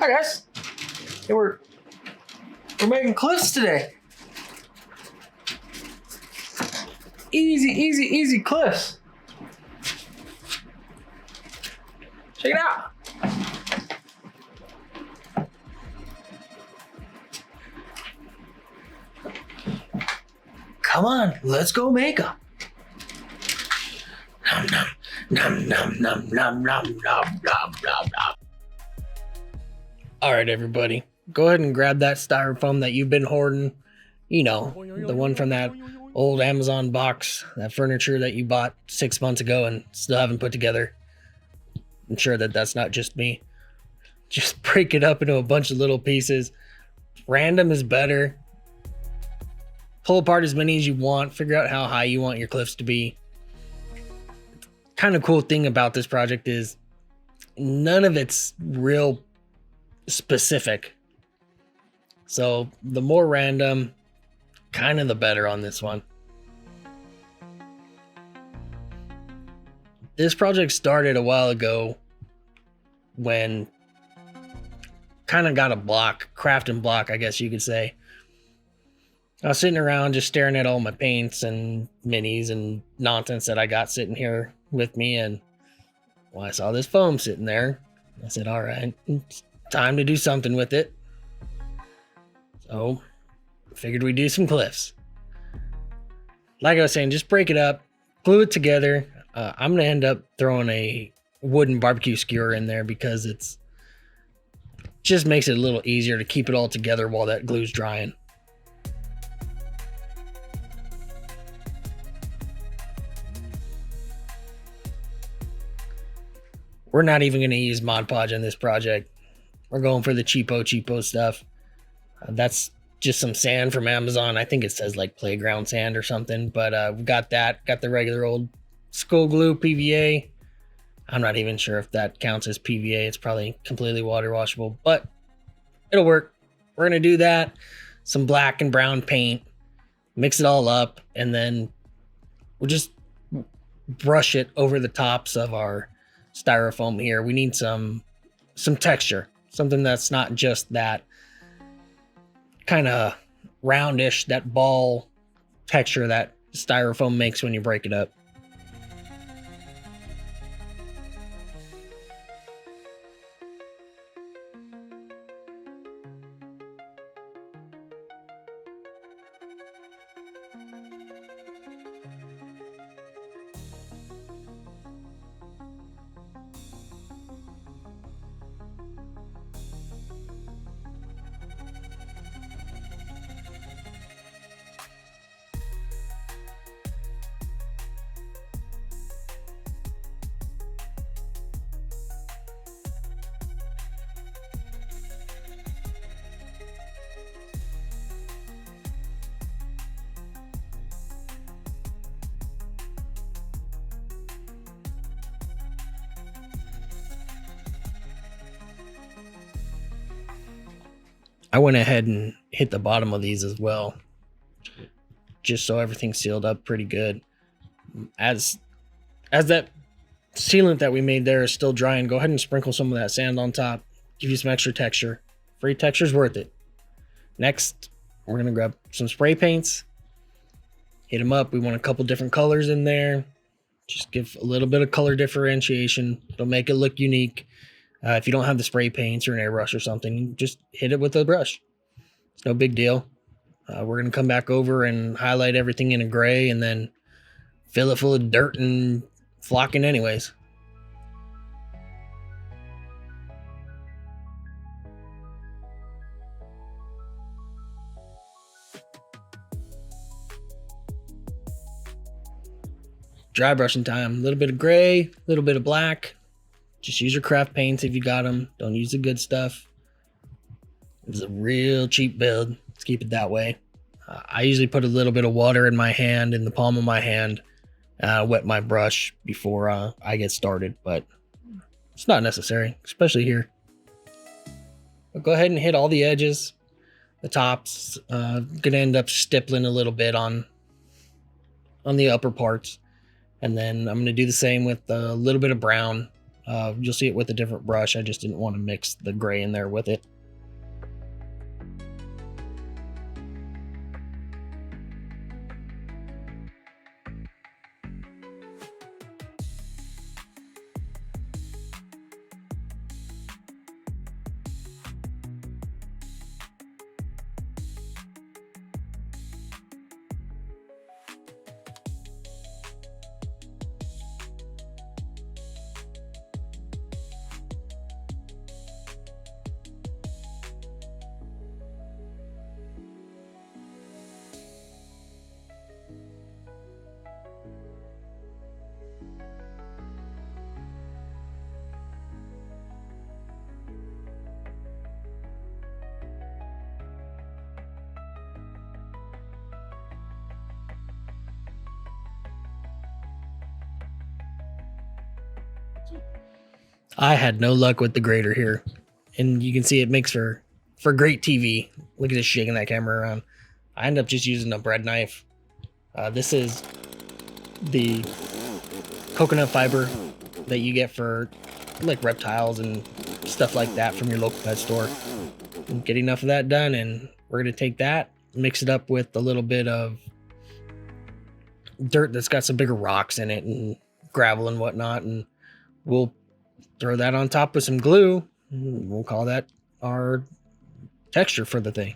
Hi guys. Hey, we're making cliffs today. Easy cliffs. Check it out. Come on, let's go make them. Nom nom nom nom nom nom nom nom nom nom. All right, everybody, go ahead and grab that styrofoam that you've been hoarding. You know, the one from that old Amazon box, that furniture that you bought 6 months ago and still haven't put together. I'm sure that that's not just me. Just break it up into a bunch of little pieces. Random is better. Pull apart as many as you want. Figure out how high you want your cliffs to be. Kind of cool thing about this project is none of it's real specific. So the more random, kind of the better on this one. This project started a while ago when kind of got a block, crafting block, I guess you could say. I was sitting around just staring at all my paints and minis and nonsense that I got sitting here with me, and well, I saw this foam sitting there. I said, all right, it's time to do something with it. So I figured we'd do some cliffs. Like I was saying, just break it up, glue it together. I'm gonna end up throwing a wooden barbecue skewer in there because it's just makes it a little easier to keep it all together while that glue's drying. We're not even going to use Mod Podge in this project. We're going for the cheapo stuff. That's just some sand from Amazon. I think it says like playground sand or something, but we got that. Got the regular old skull glue PVA. I'm not even sure if that counts as PVA. It's probably completely water washable, but it'll work. We're going to do that. Some black and brown paint. Mix it all up, and then we'll just brush it over the tops of our styrofoam here. We need some texture, something that's not just that kind of roundish, that ball texture that styrofoam makes when you break it up. I went ahead and hit the bottom of these as well, just so everything's sealed up pretty good. As that sealant that we made there is still drying, go ahead and sprinkle some of that sand on top, give you some extra texture. Free texture's worth it. Next, we're gonna grab some spray paints, hit them up. We want a couple different colors in there. Just give a little bit of color differentiation. It'll make it look unique. If you don't have the spray paints or an airbrush or something, just hit it with a brush. It's no big deal. We're going to come back over and highlight everything in a gray and then fill it full of dirt and flocking anyways. Dry brushing time. A little bit of gray, a little bit of black. Just use your craft paints if you got them. Don't use the good stuff. It's a real cheap build. Let's keep it that way. I usually put a little bit of water in my hand, in the palm of my hand, wet my brush before I get started, but it's not necessary, especially here. But go ahead and hit all the edges, the tops. Gonna end up stippling a little bit on the upper parts. And then I'm gonna do the same with a little bit of brown You'll see it with a different brush. I just didn't want to mix the gray in there with it. I had no luck with the grater here, and you can see it makes for great TV. Look at this, shaking that camera around. I end up just using a bread knife. This is the coconut fiber that you get for like reptiles and stuff like that from your local pet store. And get enough of that done, and we're gonna take that, mix it up with a little bit of dirt that's got some bigger rocks in it and gravel and whatnot, and we'll throw that on top with some glue. We'll call that our texture for the thing.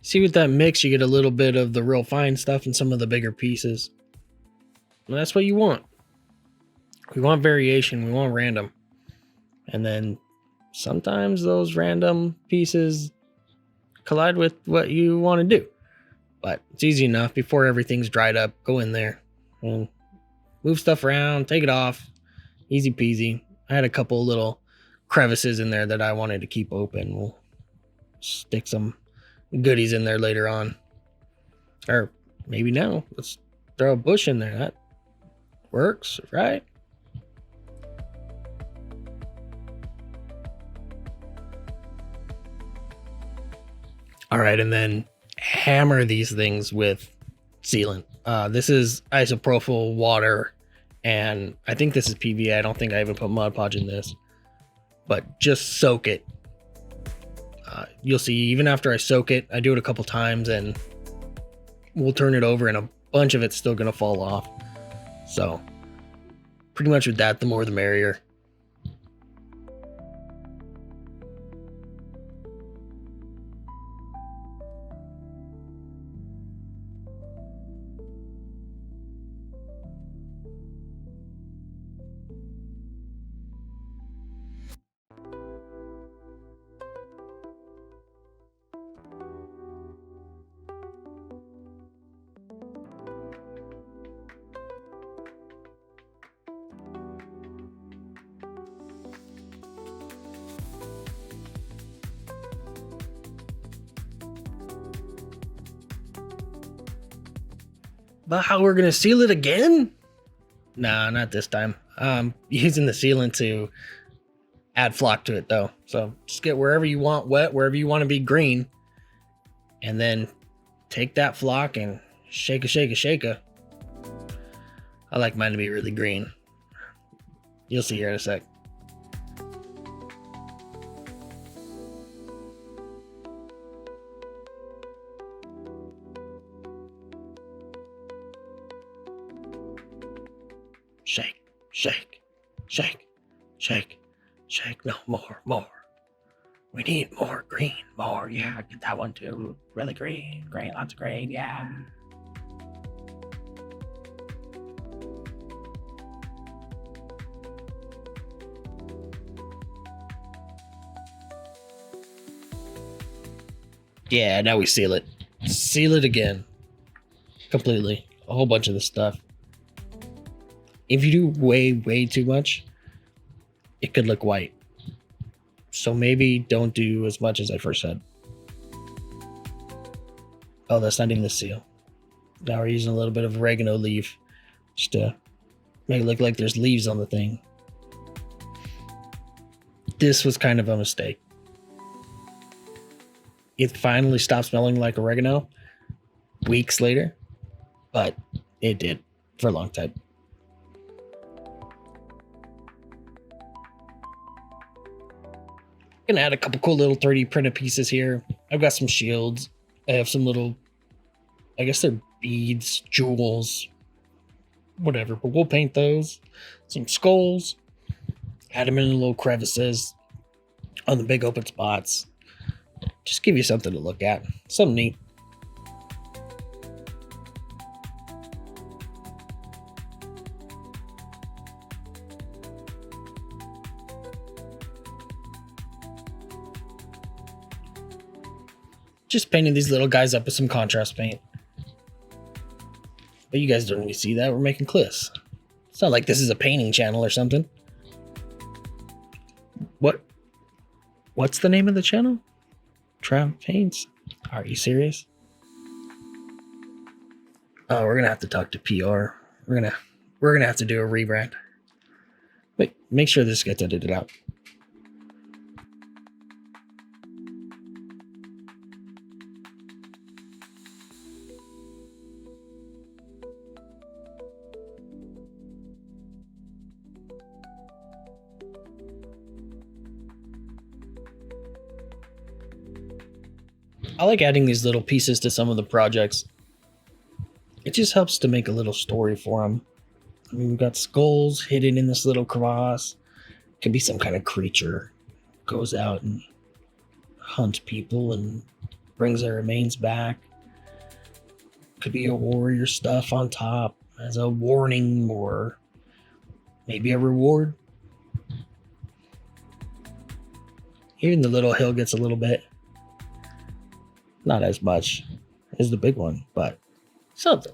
See, with that mix, you get a little bit of the real fine stuff and some of the bigger pieces. And that's what you want. We want variation. We want random. And then sometimes those random pieces collide with what you want to do. But it's easy enough. Before everything's dried up, go in there and move stuff around, take it off. Easy peasy. I had a couple little crevices in there that I wanted to keep open. We'll stick some goodies in there later on, or maybe now. Let's throw a bush in there. That works, right? All right, and then hammer these things with sealant. This is isopropyl water, and I think this is PVA. I don't think I even put Mod Podge in this, but just soak it. You'll see, even after I soak it, I do it a couple times, and we'll turn it over, and a bunch of it's still going to fall off. So pretty much with that, the more the merrier. But how we're gonna seal it again? Nah, not this time. Using the sealant to add flock to it though. So just get wherever you want wet, wherever you want to be green, and then take that flock and shake a. I like mine to be really green. You'll see here in a sec. Shake. No, more. We need more green. More, yeah, get that one too. Really green. Green, lots of green, yeah. Yeah, now we seal it. Seal it again. Completely. A whole bunch of this stuff. If you do way too much, it could look white. So maybe don't do as much as I first said. Oh, that's not even the seal. Now we're using a little bit of oregano leaf just to make it look like there's leaves on the thing. This was kind of a mistake. It finally stopped smelling like oregano weeks later, but it did for a long time. Gonna add a couple cool little 3D printed pieces here. I've got some shields. I have some little, I guess they're beads, jewels, whatever, but we'll paint those. Some skulls, add them in little crevices on the big open spots. Just give you something to look at. Something neat. Just painting these little guys up with some contrast paint. But you guys don't really see that. We're making cliffs. It's not like this is a painting channel or something. What's the name of the channel? Trav Paints? Are you serious? Oh, we're gonna have to talk to PR. We're gonna have to do a rebrand. Wait, make sure this gets edited out. I like adding these little pieces to some of the projects. It just helps to make a little story for them. I mean, we've got skulls hidden in this little crevasse. Could be some kind of creature. Goes out and hunts people and brings their remains back. Could be a warrior stuff on top as a warning or maybe a reward. Even the little hill gets a little bit. Not as much as the big one, but something.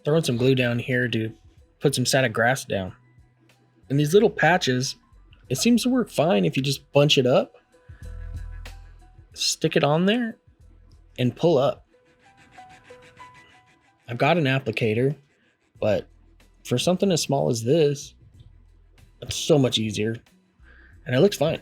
Throwing some glue down here to put some static grass down. And these little patches, it seems to work fine if you just bunch it up, stick it on there, and pull up. I've got an applicator, but for something as small as this, it's so much easier. And it looks fine.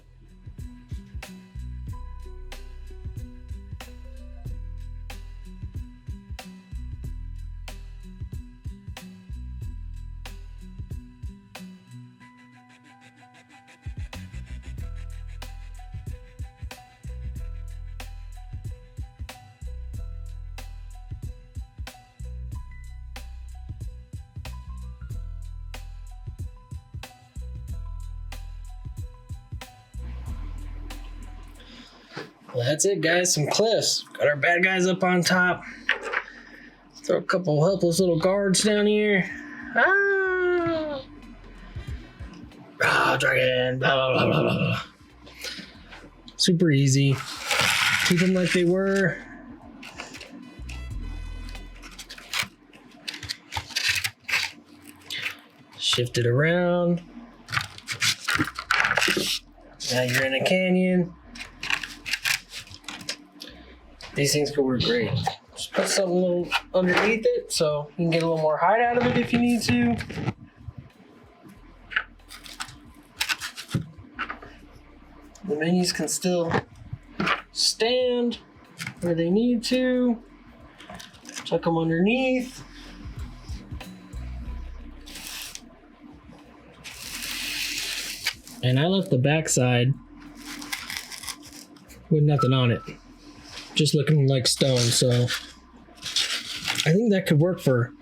Well, that's it, guys. Some cliffs. Got our bad guys up on top. Throw a couple helpless little guards down here. Dragon. Blah, blah, blah, blah, blah. Super easy. Keep them like they were. Shift it around. Now you're in a canyon. These things could work great. Just put something a little underneath it so you can get a little more height out of it if you need to. The minis can still stand where they need to. Tuck them underneath. And I left the backside with nothing on it. Just looking like stone, so I think that could work for,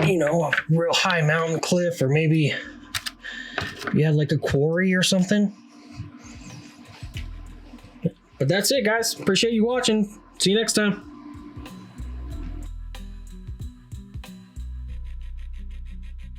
you know, a real high mountain cliff, or maybe you had like a quarry or something. But that's it, guys. Appreciate you watching. See you next time.